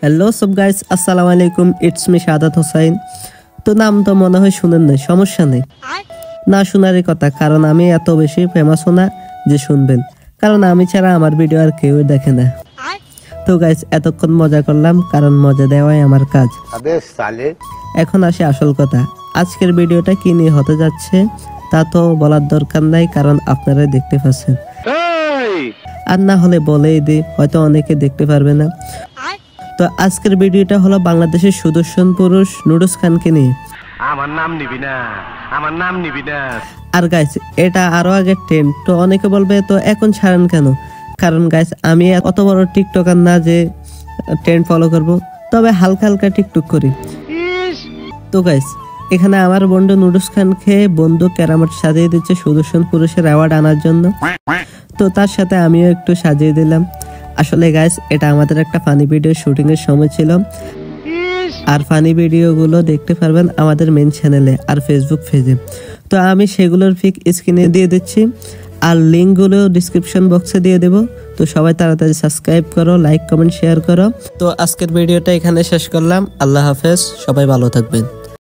Hello সব guys, আসসালামু আলাইকুম। ইটস মি শাহাদাত হোসাইন। তো নাম তো মনে হয় শুনেন নাই, সমস্যা নেই, না শোনারই কথা, কারণ আমি এত বেশি ফেমাস না যে শুনবেন, কারণ আমি ছাড়া আমার ভিডিও আর কেউ দেখে না। তো গাইস, এতক্ষণ মজা করলাম, কারণ মজা দেওয়াই আমার কাজ। এখন আসে আসল কথা। আজকের ভিডিওটা কি নিয়ে হতে যাচ্ছে তা তো বলার দরকার নাই, কারণ আপনারাই দেখতে পাচ্ছেন। আর না হলে বলেই দিই, হয়তো অনেকে দেখতে পারবে না। তো আজকের ভিডিওটা হলো বাংলাদেশের সুদর্শন পুরুষ নুডলস খানকে নিয়ে। আমার নাম নিবি না, আমার নাম নিবি না। আর গাইস, এটা আরো আগে ট্রেন্ড, তো অনেকে বলবে তো এখন ছাড়েন কেন? কারণ গাইস, আমি অত বড় টিকটকার না যে ট্রেন্ড ফলো করব, তবে হালকা হালকা টিকটক করি। তো গাইস, এখানে আমার বন্ধু নুডলস খানকে বন্ধু কেরামত সাজিয়ে দিচ্ছে সুদর্শন পুরুষের অ্যাওয়ার্ড আনার জন্য। তো তার সাথে আমিও একটু সাজিয়ে দিলাম। আসলে গাইস, এটা আমাদের একটা ফানি ভিডিও শুটিং এর সময় ছিল, আর ফানি ভিডিওগুলো দেখতে পারবেন আমাদের মেন চ্যানেলে আর ফেসবুক পেজে। তো আমি সেগুলোর পিক স্ক্রিনে দিয়ে দিচ্ছি, আর লিঙ্কগুলো ডিসক্রিপশন বক্সে দিয়ে দেবো। তো সবাই তাড়াতাড়ি সাবস্ক্রাইব করো, লাইক কমেন্ট শেয়ার করো। তো আজকের ভিডিওটা এখানে শেষ করলাম। আল্লাহ হাফেজ, সবাই ভালো থাকবেন।